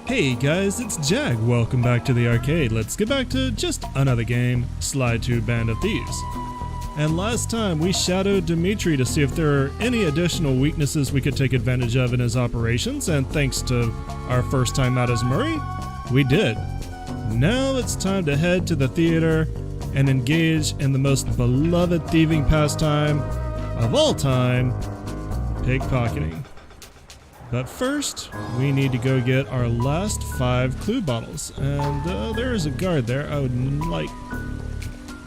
Hey guys, it's Jag. Welcome back to the arcade. Let's get back to just another game, Sly 2 Band of Thieves. And last time we shadowed Dimitri to see if there are any additional weaknesses we could take advantage of in his operations, and thanks to our first time out as Murray, we did. Now it's time to head to the theater and engage in the most beloved thieving pastime of all time, pickpocketing. But first, we need to go get our last 5 clue bottles, and there is a guard there. I would like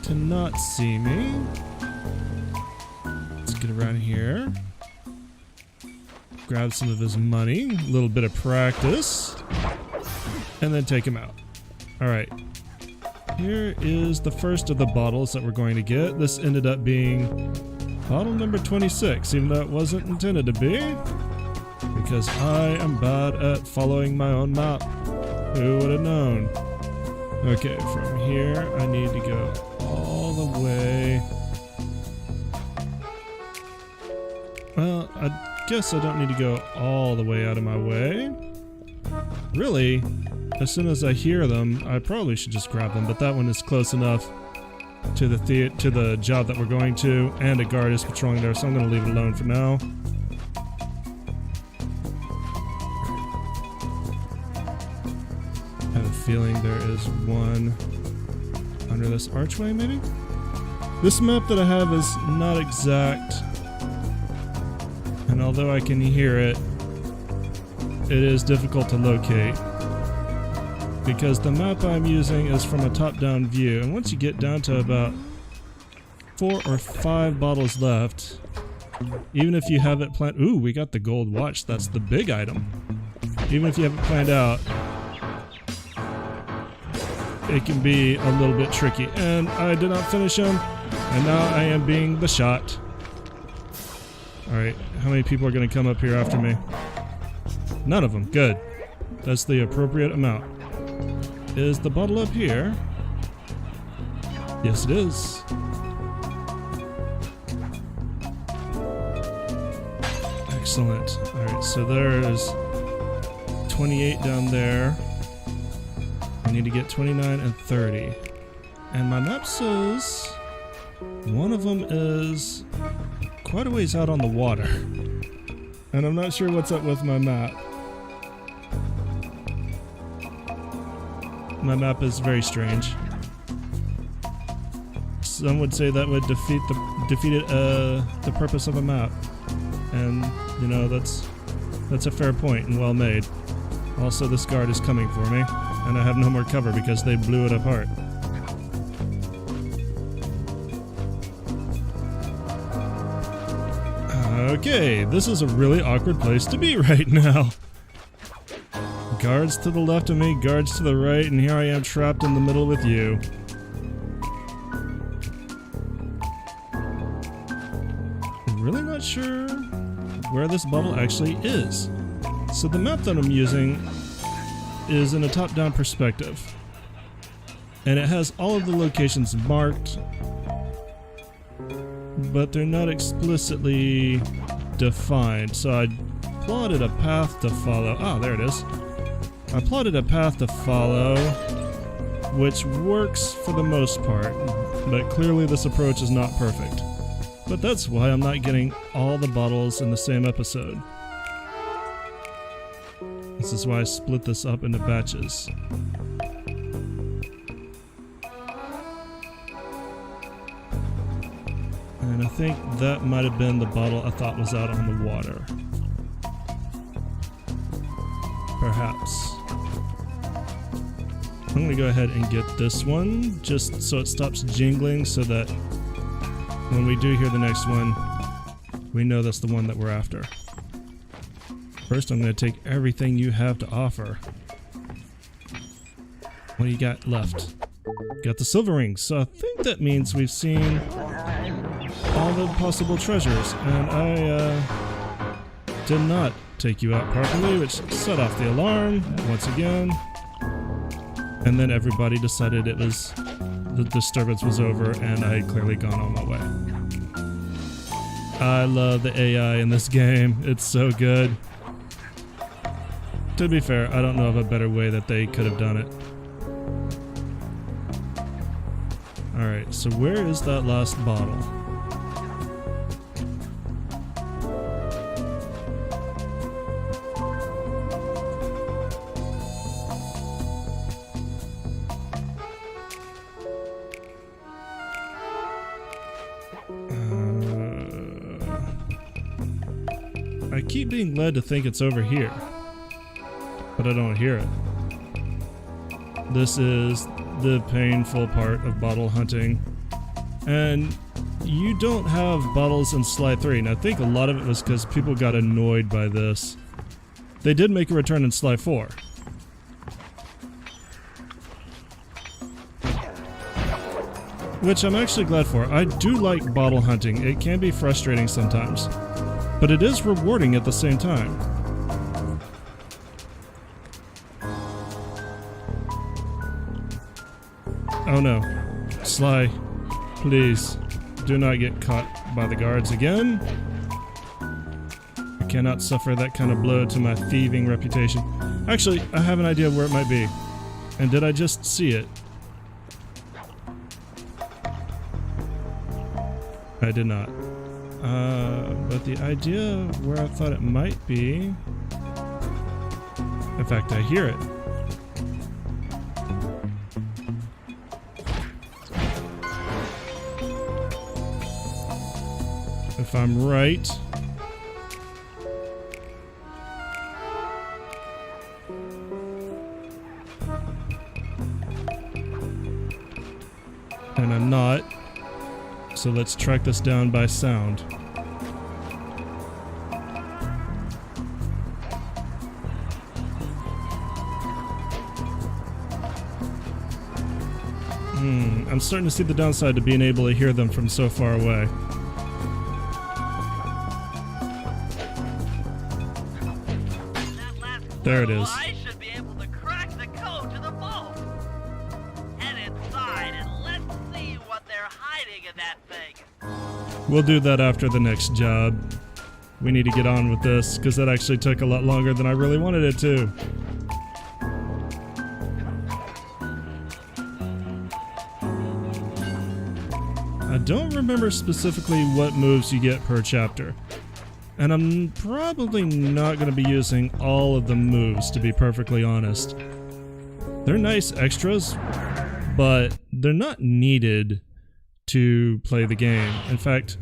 to not see me. Let's get around here. Grab some of his money, a little bit of practice, and then take him out. Alright, here is the first of the bottles that we're going to get. This ended up being bottle number 26, even though it wasn't intended to be. Because I am bad at following my own map. Who would have known? Okay, from here I need to go all the way. Well, I guess I don't need to go all the way out of my way. Really, as soon as I hear them, I probably should just grab them, but that one is close enough to the job that we're going to, and a guard is patrolling there, so I'm going to leave it alone for now. I have a feeling there is one under this archway, maybe? This map that I have is not exact, and although I can hear it, it is difficult to locate because the map I'm using is from a top-down view, and once you get down to about 4 or 5 bottles left, even if you have it planned— ooh, we got the gold watch, that's the big item. Even if you have it planned out, it can be a little bit tricky. And I did not finish him, and now I am being the shot. Alright, how many people are going to come up here after me? None of them. Good. That's the appropriate amount. Is the bottle up here? Yes, it is. Excellent. Alright, so there's 28 down there. I need to get 29 and 30. And my map says one of them is quite a ways out on the water. And I'm not sure what's up with my map. My map is very strange. Some would say that would defeat the purpose of a map. And, you know, that's a fair point and well made. Also, this guard is coming for me, and I have no more cover because they blew it apart. Okay, this is a really awkward place to be right now. Guards to the left of me, guards to the right, and here I am trapped in the middle with you. I'm really not sure where this bottle actually is. So the map that I'm using is in a top-down perspective, and it has all of the locations marked, but they're not explicitly defined. So I plotted a path to follow. Ah, there it is. I plotted a path to follow, which works for the most part, but clearly this approach is not perfect. But that's why I'm not getting all the bottles in the same episode. This is why I split this up into batches. And I think that might have been the bottle I thought was out on the water. Perhaps. I'm going to go ahead and get this one, just so it stops jingling, so that when we do hear the next one, we know that's the one that we're after. First, I'm going to take everything you have to offer. What do you got left? Got the silver rings, so I think that means we've seen all the possible treasures, and I did not take you out properly, which set off the alarm once again. And then everybody decided the disturbance was over, and I had clearly gone on my way. I love the AI in this game. It's so good. To be fair, I don't know of a better way that they could have done it. Alright, so where is that last bottle? I keep being led to think it's over here, but I don't hear it. This is the painful part of bottle hunting, and you don't have bottles in Sly 3, and I think a lot of it was because people got annoyed by this. They did make a return in Sly 4. Which I'm actually glad for. I do like bottle hunting. It can be frustrating sometimes, but it is rewarding at the same time. Oh no. Sly, please do not get caught by the guards again. I cannot suffer that kind of blow to my thieving reputation. Actually, I have an idea where it might be. And did I just see it? I did not. But the idea where I thought it might be... In fact, I hear it. If I'm right... And I'm not. So let's track this down by sound. I'm starting to see the downside to being able to hear them from so far away. There it is. I should be able to crack the code to the vault. Head inside and let's see what they're hiding in that thing. We'll do that after the next job. We need to get on with this, because that actually took a lot longer than I really wanted it to. I don't remember specifically what moves you get per chapter. And I'm probably not going to be using all of the moves, to be perfectly honest. They're nice extras, but they're not needed to play the game. In fact,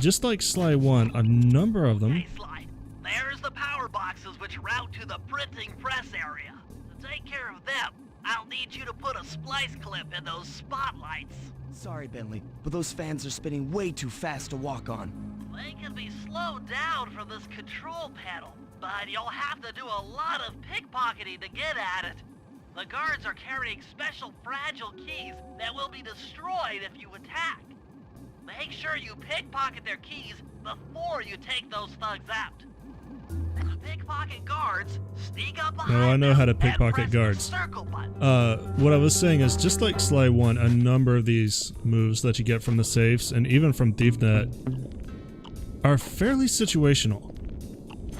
just like Sly 1, a number of them... Hey Sly, there's the power boxes which route to the printing press area. To take care of them, I'll need you to put a splice clip in those spotlights. Sorry, Bentley, but those fans are spinning way too fast to walk on. They can be slowed down from this control panel, but you'll have to do a lot of pickpocketing to get at it. The guards are carrying special fragile keys that will be destroyed if you attack. Make sure you pickpocket their keys before you take those thugs out. Pickpocket guards, sneak up behind No, I know how to them and pickpocket press the guards. circle button. What I was saying is, just like Sly 1, a number of these moves that you get from the safes, and even from ThiefNet, are fairly situational.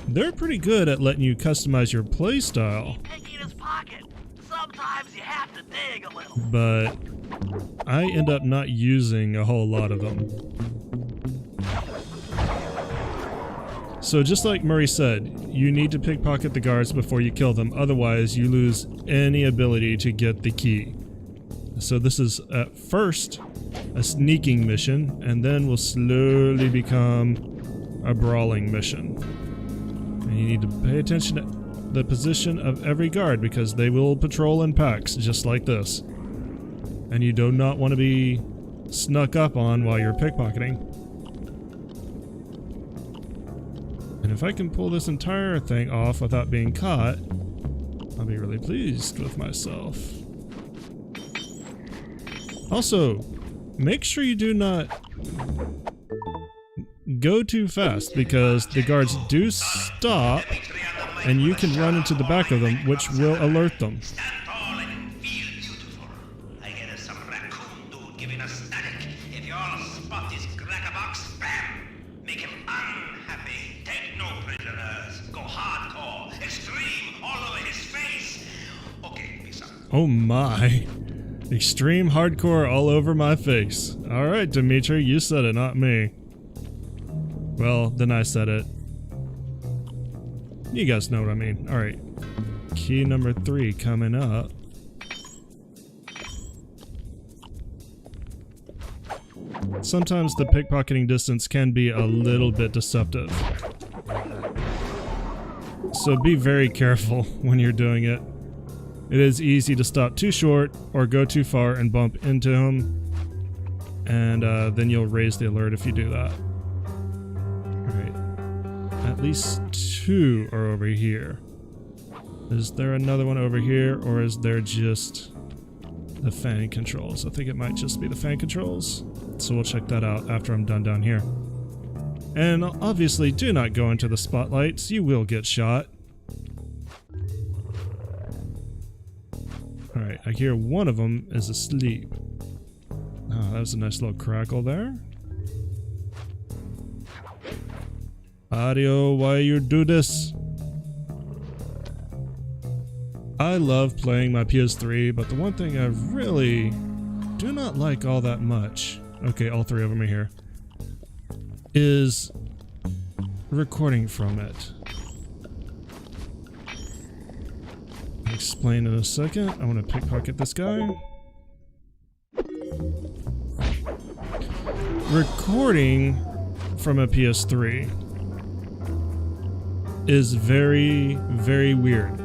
They're pretty good at letting you customize your playstyle, Keep picking his pocket. Sometimes you have to dig a little. but I end up not using a whole lot of them. So just like Murray said, you need to pickpocket the guards before you kill them, otherwise you lose any ability to get the key. So this is at first a sneaking mission, and then will slowly become a brawling mission. And you need to pay attention to the position of every guard, because they will patrol in packs just like this. And you do not want to be snuck up on while you're pickpocketing. And if I can pull this entire thing off without being caught, I'll be really pleased with myself. Also, make sure you do not go too fast, because the guards do stop and you can run into the back of them, which will alert them. Oh my. Extreme hardcore all over my face. Alright, Dimitri, you said it, not me. Well, then I said it. You guys know what I mean. Alright. Key number 3 coming up. Sometimes the pickpocketing distance can be a little bit deceptive. So be very careful when you're doing it. It is easy to stop too short or go too far and bump into him. And then you'll raise the alert if you do that. Alright. At least 2 are over here. Is there another one over here, or is there just the fan controls? I think it might just be the fan controls. So we'll check that out after I'm done down here. And obviously, do not go into the spotlights. You will get shot. Alright, I hear one of them is asleep. Oh, that was a nice little crackle there. Audio, why you do this? I love playing my PS3, but the one thing I really do not like all that much, okay, all 3 of them are here, is recording from it. I'll explain in a second. I want to pickpocket this guy. Recording from a PS3 is very, very weird.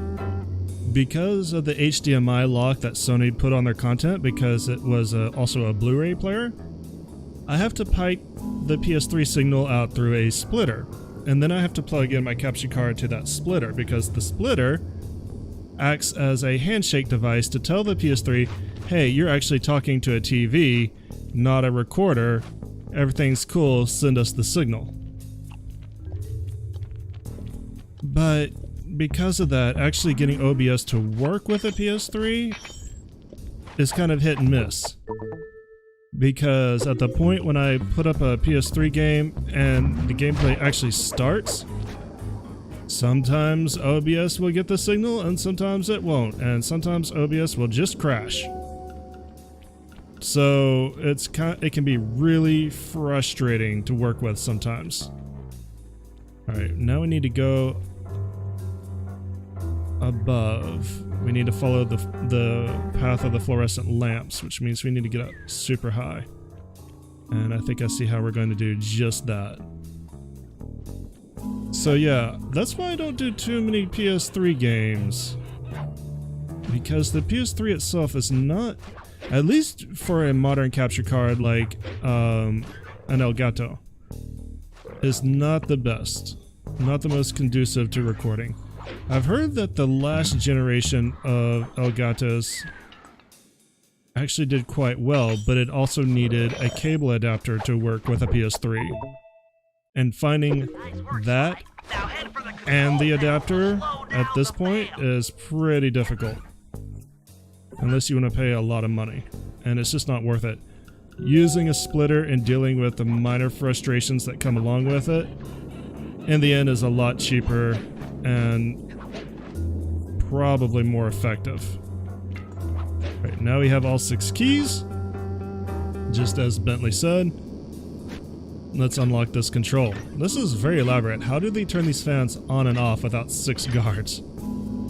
Because of the HDMI lock that Sony put on their content, because it was also a Blu-ray player, I have to pipe the PS3 signal out through a splitter. And then I have to plug in my capture card to that splitter, because the splitter acts as a handshake device to tell the PS3, hey, you're actually talking to a TV, not a recorder. Everything's cool, send us the signal. But because of that, actually getting OBS to work with a PS3 is kind of hit and miss. Because at the point when I put up a PS3 game and the gameplay actually starts, sometimes OBS will get the signal and sometimes it won't, and sometimes OBS will just crash. So it can be really frustrating to work with sometimes. Alright, now we need to go above. We need to follow the path of the fluorescent lamps, which means we need to get up super high. And I think I see how we're going to do just that. So yeah, that's why I don't do too many PS3 games. Because the PS3 itself is not, at least for a modern capture card like an Elgato, is not the best. Not the most conducive to recording. I've heard that the last generation of Elgatos actually did quite well, but it also needed a cable adapter to work with a PS3. And finding that and the adapter at this point is pretty difficult. Unless you want to pay a lot of money. And it's just not worth it. Using a splitter and dealing with the minor frustrations that come along with it, in the end is a lot cheaper and probably more effective. Right, now we have all 6 keys, just as Bentley said. Let's unlock this control. This is very elaborate. How do they turn these fans on and off without 6 guards?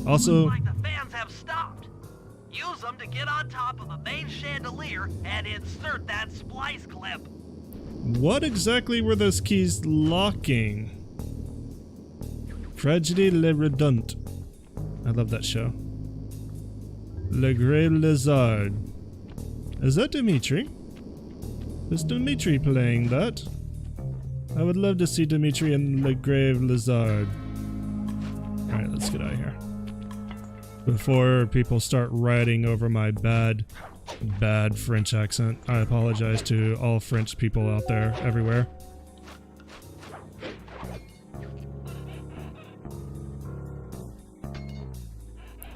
Also, Looks like the fans have stopped. Use them to get on top of the main chandelier and insert that splice clip. what exactly were those keys locking? Tragedy Le Redundant. I love that show. Le Grave Lizard. Is that Dimitri? Is Dimitri playing that? I would love to see Dimitri in Le Grave Lizard. Alright, let's get out of here. Before people start writing over my bad French accent, I apologize to all French people out there, everywhere.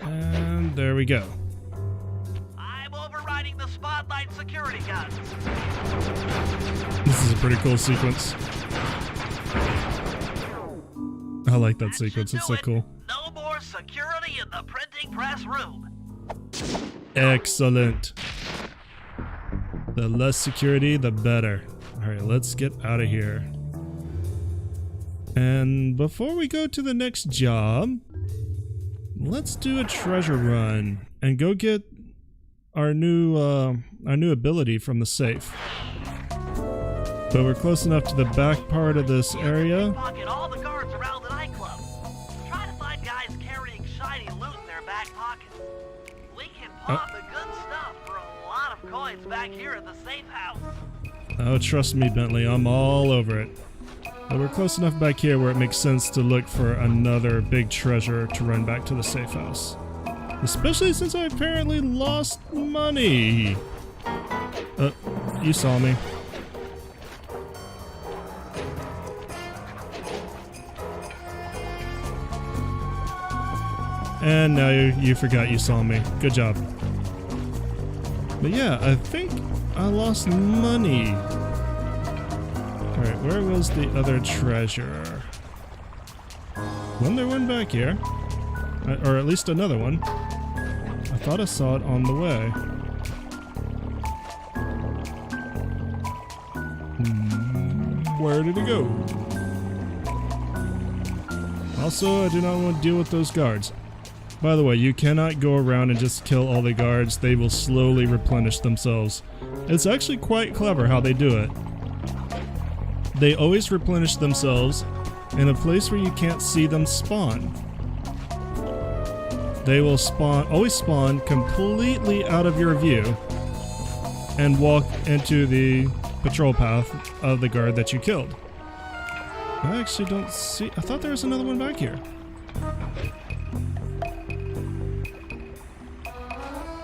And there we go. I'm overriding the spotlight security guns. This is a pretty cool sequence. I like that sequence, it's so cool. No more security in the printing press room. Excellent. The less security, the better. Alright, let's get out of here. And before we go to the next job, let's do a treasure run and go get our new ability from the safe. But we're close enough to the back part of this area. Pickpocket all the guards around the nightclub. Try to find guys carrying shiny loot in their back pockets. We can pop the good stuff for a lot of coins back here at the safe house. Oh, trust me, Bentley, I'm all over it. But we're close enough back here where it makes sense to look for another big treasure to run back to the safe house. Especially since I apparently lost money. You saw me. And now you forgot you saw me. Good job. But yeah, I think I lost money. Alright, where was the other treasure? Wasn't there one back here? Or at least another one. I thought I saw it on the way. Where did it go? Also, I do not want to deal with those guards. By the way, you cannot go around and just kill all the guards. They will slowly replenish themselves. It's actually quite clever how they do it. They always replenish themselves in a place where you can't see them spawn. They will always spawn completely out of your view and walk into the patrol path of the guard that you killed. I actually don't see... I thought there was another one back here.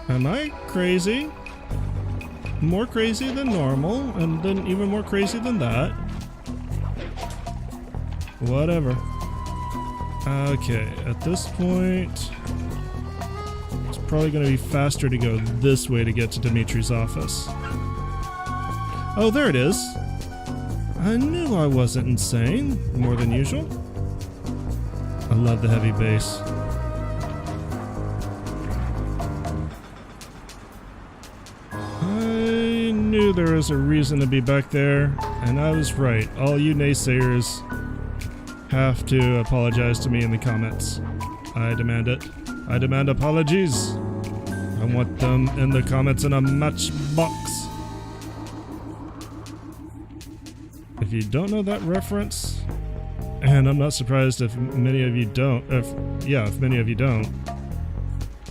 Am I crazy? More crazy than normal, and then even more crazy than that. Whatever. Okay, at this point, it's probably going to be faster to go this way to get to Dimitri's office. Oh, there it is. I knew I wasn't insane, more than usual. I love the heavy bass. I knew there was a reason to be back there, and I was right. All you naysayers have to apologize to me in the comments. I demand it. I demand apologies. I want them in the comments in a matchbox. If you don't know that reference, and I'm not surprised if many of you don't, if many of you don't,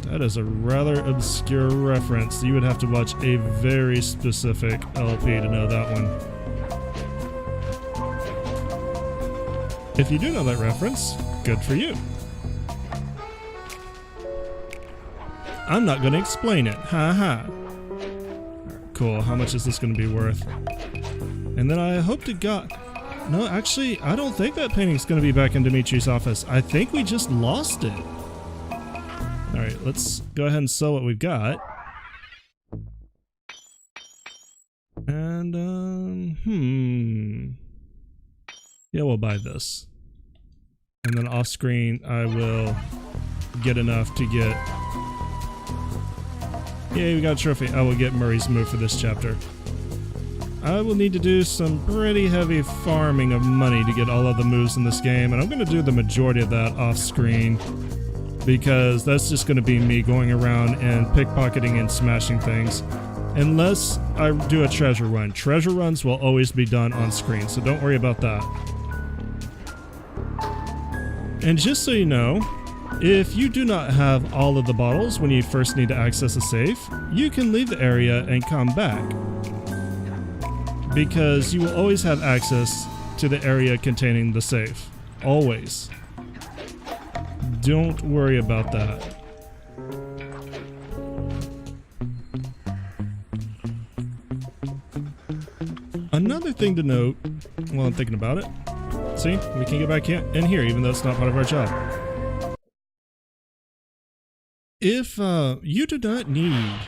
that is a rather obscure reference. You would have to watch a very specific LP to know that one. If you do know that reference, good for you. I'm not going to explain it. Ha ha. Cool. How much is this going to be worth? And then I hope to God... No, actually, I don't think that painting's going to be back in Dimitri's office. I think we just lost it. Alright, let's go ahead and sell what we've got. And, yeah, we'll buy this. And then off screen, I will get enough to get... Yay, we got a trophy. I will get Murray's move for this chapter. I will need to do some pretty heavy farming of money to get all of the moves in this game, and I'm going to do the majority of that off screen, because that's just going to be me going around and pickpocketing and smashing things, unless I do a treasure run. Treasure runs will always be done on screen, so don't worry about that. And just so you know, if you do not have all of the bottles when you first need to access a safe, you can leave the area and come back, because you will always have access to the area containing the safe. Always. Don't worry about that. Another thing to note while I'm thinking about it, see, we can get back in here even though it's not part of our job. If you do not need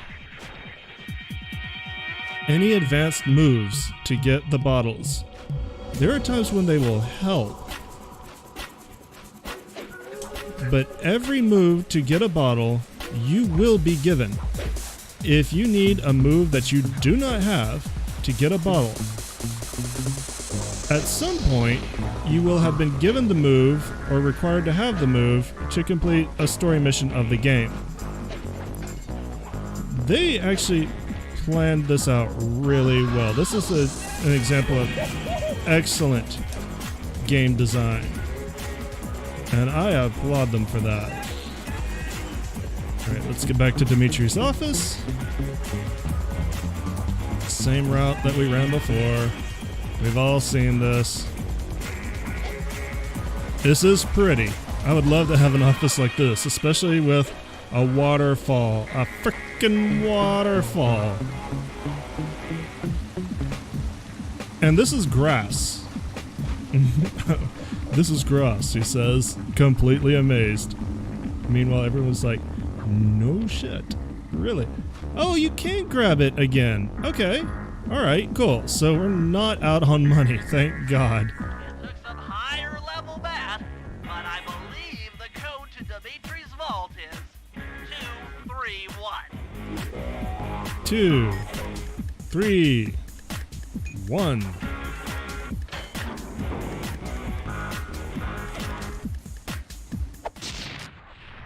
any advanced moves to get the bottles, there are times when they will help. But every move to get a bottle you will be given. If you need a move that you do not have to get a bottle, at some point you will have been given the move or required to have the move to complete a story mission of the game. They actually planned this out really well. This is an example of excellent game design, and I applaud them for that. Alright, let's get back to Dimitri's office. Same route that we ran before. We've all seen this. This is pretty. I would love to have an office like this, especially with a waterfall. A frickin' waterfall. And this is grass. This is grass, he says, completely amazed. Meanwhile, everyone's like, no shit. Really? Oh, you can grab it again. Okay. Alright, cool. So we're not out on money, thank God. It took some higher level math, but I believe the code to Dimitri's vault is 231. 2, 3, 1.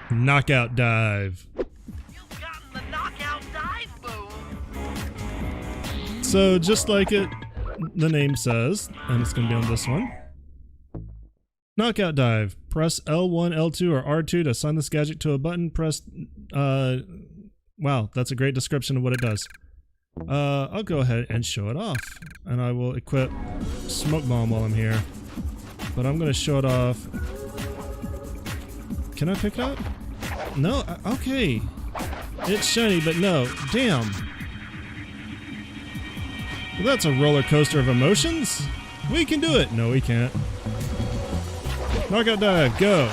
Knockout dive. You've gotten the knockout dive move. So just like the name says, and it's going to be on this one. Knockout dive. Press L1, L2, or R2 to assign this gadget to a button. Press, wow, that's a great description of what it does. I'll go ahead and show it off. And I will equip Smoke Bomb while I'm here. But I'm going to show it off. Can I pick it up? No? Okay. It's shiny, but no. Damn. Well, that's a roller coaster of emotions. We can do it. No, we can't. Knockout dive, go.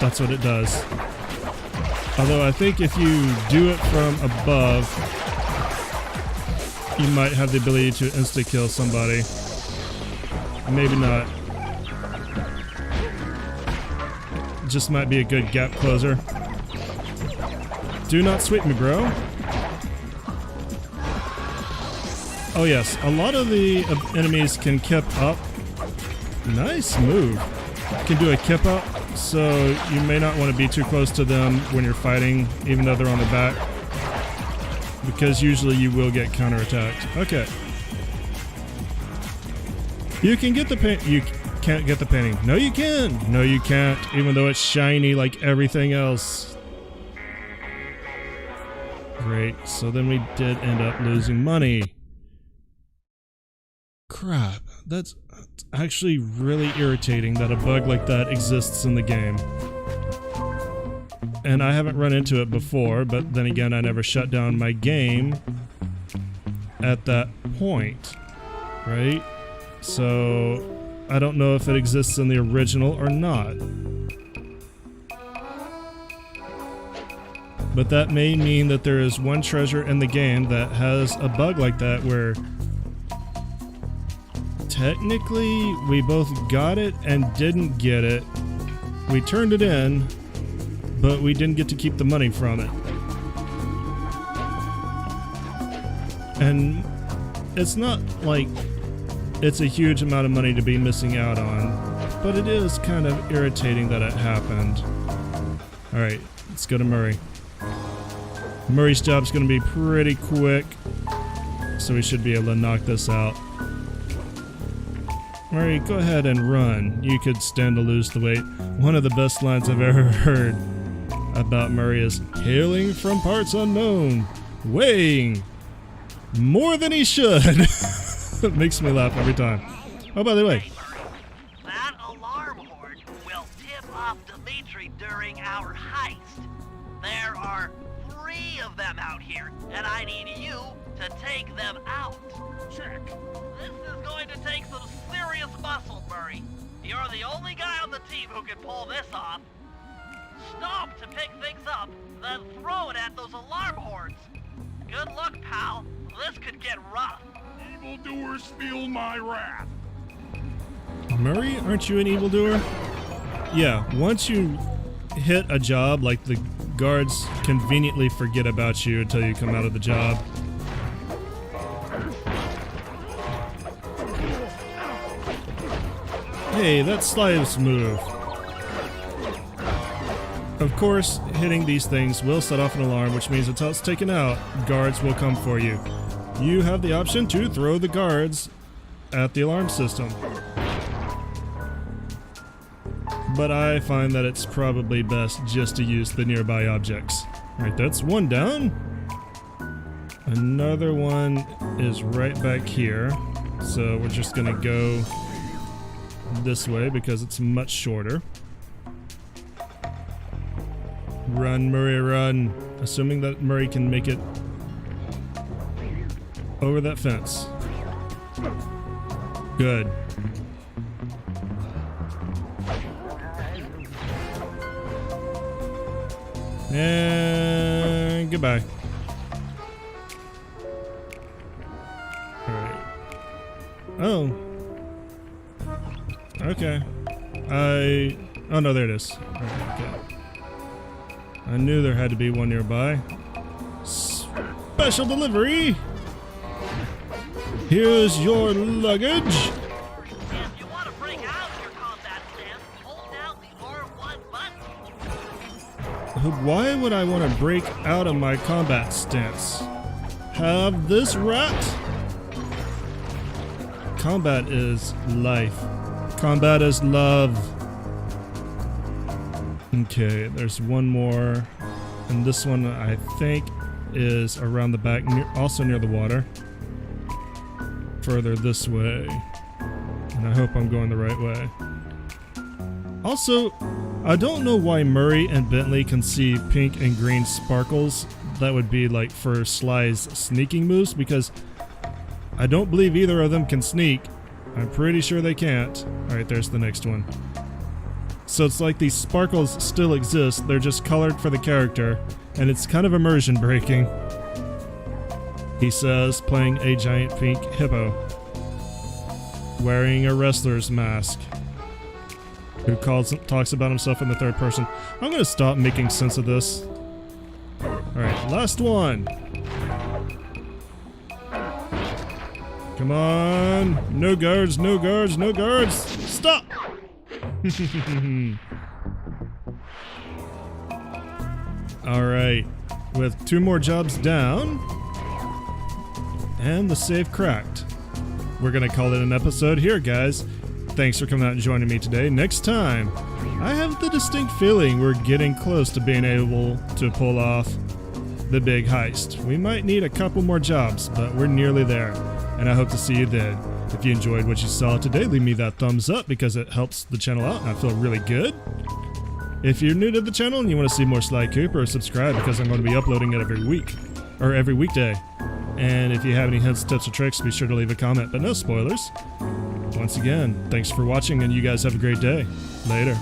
That's what it does. Although I think if you do it from above, you might have the ability to insta-kill somebody. Maybe not. Just might be a good gap closer. Do not sweep me, bro. Oh yes, a lot of the enemies can kip up. Nice move. Can do a kip up, so you may not want to be too close to them when you're fighting, even though they're on the back, because usually you will get counterattacked. Okay. You can get the paint. You can't get the painting. No, you can. No, you can't, even though it's shiny like everything else. Great. So then we did end up losing money. Crap. That's actually really irritating that a bug like that exists in the game. And I haven't run into it before, but then again, I never shut down my game at that point, right? So I don't know if it exists in the original or not. But that may mean that there is one treasure in the game that has a bug like that where technically we both got it and didn't get it. We turned it in, but we didn't get to keep the money from it. And it's not like it's a huge amount of money to be missing out on, but it is kind of irritating that it happened. Alright, let's go to Murray. Murray's job's gonna be pretty quick, so we should be able to knock this out. Murray, go ahead and run. You could stand to lose the weight. One of the best lines I've ever heard about Murray is, hailing from parts unknown, weighing more than he should. It makes me laugh every time. Oh, by the way. Hey, Murray, that alarm horn will tip off Dimitri during our heist. There are 3 of them out here, and I need you to take them out. Check. This is going to take some serious muscle, Murray. You're the only guy on the team who can pull this off. Stop to pick things up, then throw it at those alarm horns. Good luck, pal. This could get rough. Evildoers feel my wrath. Murray, aren't you an evildoer? Yeah, once you hit a job, like the guards conveniently forget about you until you come out of the job. Hey, that's Sly's move. Of course, hitting these things will set off an alarm, which means until it's taken out, guards will come for you. You have the option to throw the guards at the alarm system. But I find that it's probably best just to use the nearby objects. Alright, that's one down. Another one is right back here. So we're just gonna go this way because it's much shorter. Run, Murray, run. Assuming that Murray can make it over that fence. Good. And goodbye. Alright. Oh. Okay. Oh no, there it is. Alright, okay. I knew there had to be one nearby. Special delivery! Here's your luggage! If you want to break out of your combat stance, hold down the R1 button. Why would I want to break out of my combat stance? Have this rat? Combat is life. Combat is love. Okay, there's one more. And this one I think is around the back, also near the water. Further this way. And I hope I'm going the right way. Also, I don't know why Murray and Bentley can see pink and green sparkles. That would be like for Sly's sneaking moves, because I don't believe either of them can sneak. I'm pretty sure they can't. Alright, there's the next one. So it's like these sparkles still exist, they're just colored for the character, and it's kind of immersion breaking. He says, playing a giant pink hippo, wearing a wrestler's mask, who talks about himself in the third person. I'm gonna stop making sense of this. Alright, last one. Come on. No guards, no guards, no guards. Stop! Alright, with 2 more jobs down, and the save cracked. We're gonna call it an episode here, guys. Thanks for coming out and joining me today. Next time, I have the distinct feeling we're getting close to being able to pull off the big heist. We might need a couple more jobs, but we're nearly there, and I hope to see you then. If you enjoyed what you saw today, leave me that thumbs up because it helps the channel out and I feel really good. If you're new to the channel and you want to see more Sly Cooper, subscribe because I'm going to be uploading it every week, or every weekday. And if you have any hints, tips, or tricks, be sure to leave a comment, but no spoilers. Once again, thanks for watching and you guys have a great day. Later.